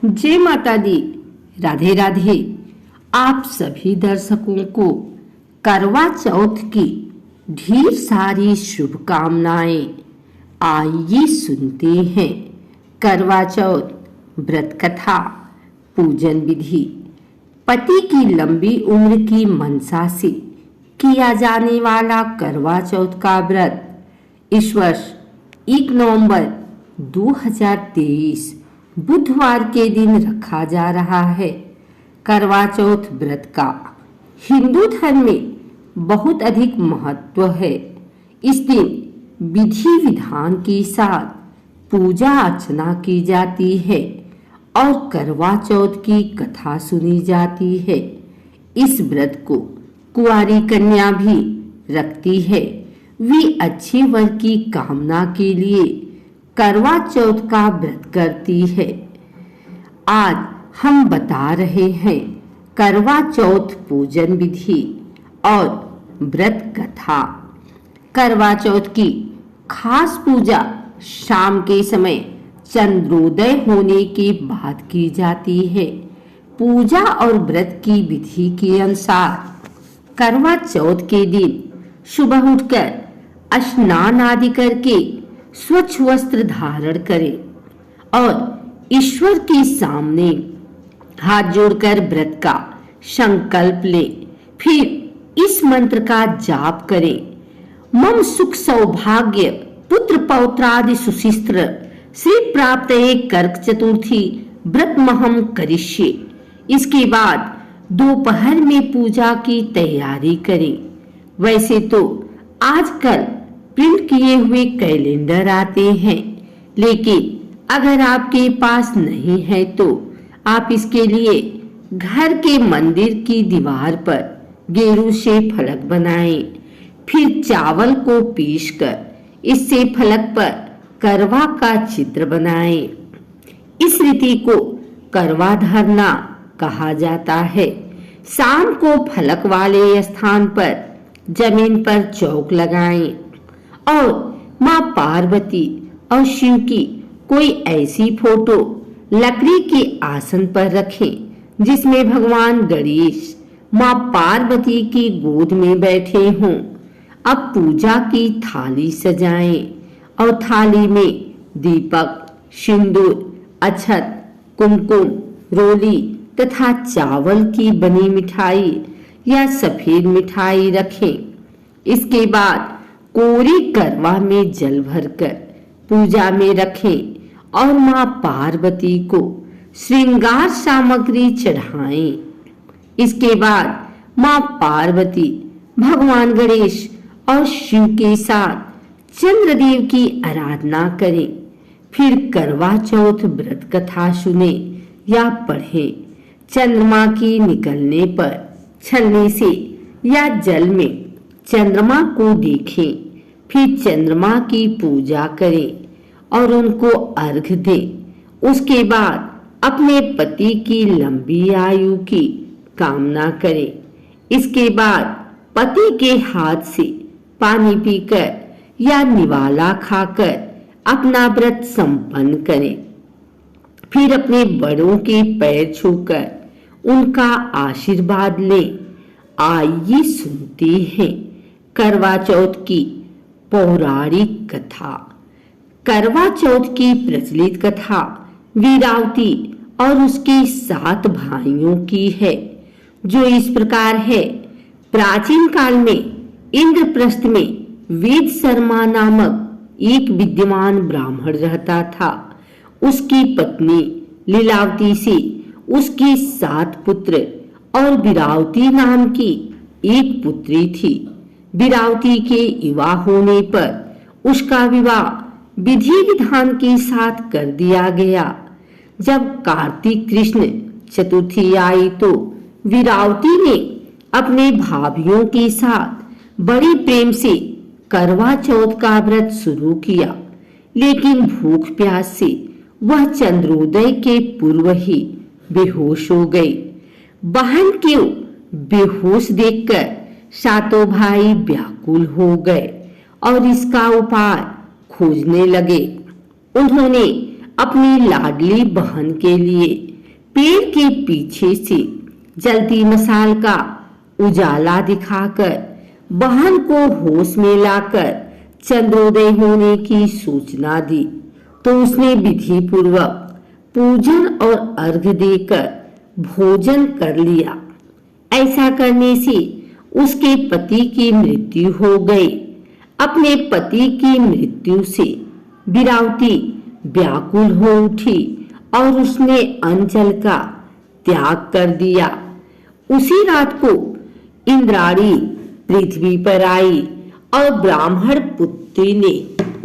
जय माता दी। राधे राधे। आप सभी दर्शकों को करवा चौथ की ढेर सारी शुभकामनाएं। आइए सुनते हैं करवा चौथ व्रत कथा। पूजन विधि। पति की लंबी उम्र की मनसा से किया जाने वाला करवा चौथ का व्रत इस वर्ष 1 नवंबर 2023 बुधवार के दिन रखा जा रहा है। करवा चौथ व्रत का हिंदू धर्म में बहुत अधिक महत्व है। इस दिन विधि विधान के साथ पूजा अर्चना की जाती है और करवा चौथ की कथा सुनी जाती है। इस व्रत को कुंवारी कन्या भी रखती है। वे अच्छे वर की कामना के लिए करवा चौथ का व्रत करती है। आज हम बता रहे हैं करवा चौथ पूजन विधि और व्रत कथा। करवा चौथ की खास पूजा शाम के समय चंद्रोदय होने के बाद की जाती है। पूजा और व्रत की विधि के अनुसार करवा चौथ के दिन सुबह उठकर स्नान आदि करके स्वच्छ वस्त्र धारण करें और ईश्वर के सामने हाथ जोड़कर व्रत का संकल्प ले। फिर इस मंत्र का जाप करें। मम सुख सौभाग्य पुत्र पौत्रादि सुशिस्त्र श्री प्राप्त कर्क चतुर्थी व्रत महम करिष्ये। इसके बाद दोपहर में पूजा की तैयारी करें। वैसे तो आजकल प्रिंट किए हुए कैलेंडर आते हैं, लेकिन अगर आपके पास नहीं है तो आप इसके लिए घर के मंदिर की दीवार पर गेरू से फलक बनाएं। फिर चावल को पीसकर इससे फलक पर करवा का चित्र बनाएं। इस रीति को करवा धरना कहा जाता है। शाम को फलक वाले स्थान पर जमीन पर चौक लगाएं और माँ पार्वती और शिव की कोई ऐसी फोटो लकड़ी के आसन पर रखें जिसमें भगवान गणेश माँ पार्वती की गोद में बैठे हों। अब पूजा की थाली सजाएं और थाली में दीपक, सिंदूर, अक्षत, कुमकुम, रोली तथा चावल की बनी मिठाई या सफेद मिठाई रखें। इसके बाद कोरी करवा में जल भरकर पूजा में रखें और माँ पार्वती को श्रृंगार सामग्री चढ़ाएं। इसके बाद माँ पार्वती, भगवान गणेश और शिव के साथ चंद्रदेव की आराधना करें। फिर करवा चौथ व्रत कथा सुने या पढ़ें। चंद्रमा की निकलने पर छलनी से या जल में चंद्रमा को देखें। फिर चंद्रमा की पूजा करें और उनको अर्घ दें। उसके बाद अपने पति की लंबी आयु की कामना करें। इसके बाद पति के हाथ से पानी पीकर या निवाला खाकर अपना व्रत संपन्न करें। फिर अपने बड़ों के पैर छूकर उनका आशीर्वाद लें। आइए सुनते हैं करवा चौथ की पौराणिक कथा। करवा चौथ की प्रचलित कथा वीरावती और उसके 7 भाइयों की है, जो इस प्रकार है। प्राचीन काल में इंद्रप्रस्थ में वेद शर्मा नामक एक विद्यमान ब्राह्मण रहता था। उसकी पत्नी लीलावती से उसके 7 पुत्र और वीरावती नाम की एक पुत्री थी। वीरावती के युवा होने पर उसका विवाह विधि विधान के साथ कर दिया गया। जब कार्तिक कृष्ण चतुर्थी आई तो वीरावती ने अपने भाभियों के साथ बड़े प्रेम से करवा चौथ का व्रत शुरू किया, लेकिन भूख प्यास से वह चंद्रोदय के पूर्व ही बेहोश हो गई। बहन के बेहोश देखकर 7 भाई व्याकुल हो गए और इसका उपाय खोजने लगे। उन्होंने अपनी लाडली बहन के लिए पेड़ के पीछे से जलती मशाल का उजाला दिखाकर बहन को होश में लाकर चंद्रोदय होने की सूचना दी तो उसने विधि पूर्वक पूजन और अर्घ देकर भोजन कर लिया। ऐसा करने से उसके पति की मृत्यु हो गई। अपने पति की मृत्यु से वीरावती व्याकुल हो उठी और उसने अन्न जल का त्याग कर दिया। उसी रात को इंद्राणी पृथ्वी पर आई और ब्राह्मण पुत्री ने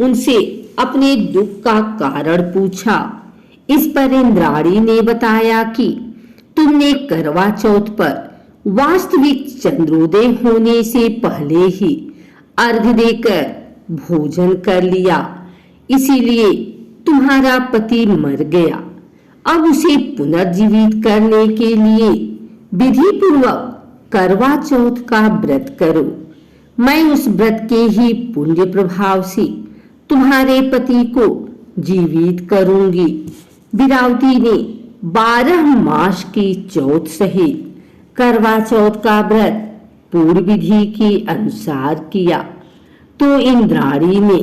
उनसे अपने दुख का कारण पूछा। इस पर इंद्राणी ने बताया कि तुमने करवा चौथ पर वास्तविक चंद्रोदय होने से पहले ही अर्घ देकर भोजन कर लिया, इसीलिए तुम्हारा पति मर गया। अब उसे पुनर्जीवित करने के लिए विधि पूर्वक करवा चौथ का व्रत करो। मैं उस व्रत के ही पुण्य प्रभाव से तुम्हारे पति को जीवित करूंगी। वीरावती ने 12 मास की चौथ सहित करवा चौथ का व्रत पूर्व विधि के अनुसार किया तो इंद्राणी ने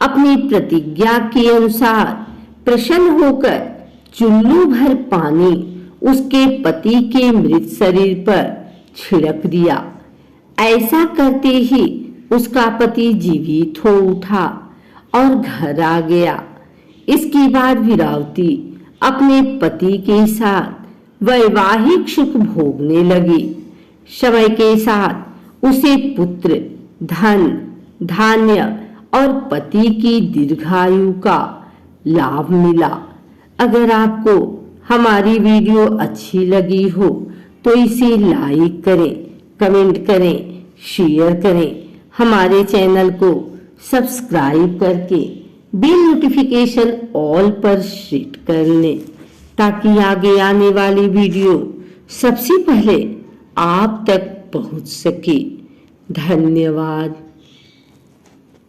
अपनी प्रतिज्ञा के अनुसार प्रसन्न होकर चुल्लू भर पानी उसके पति के मृत शरीर पर छिड़क दिया। ऐसा करते ही उसका पति जीवित हो उठा और घर आ गया। इसके बाद वीरावती अपने पति के साथ वैवाहिक सुख भोगने लगी। समय के साथ उसे पुत्र, धन, धान्य और पति की दीर्घायु का लाभ मिला। अगर आपको हमारी वीडियो अच्छी लगी हो तो इसे लाइक करें, कमेंट करें, शेयर करें। हमारे चैनल को सब्सक्राइब करके बेल नोटिफिकेशन ऑल पर सेट कर लें ताकि आगे आने वाली वीडियो सबसे पहले आप तक पहुंच सके। धन्यवाद।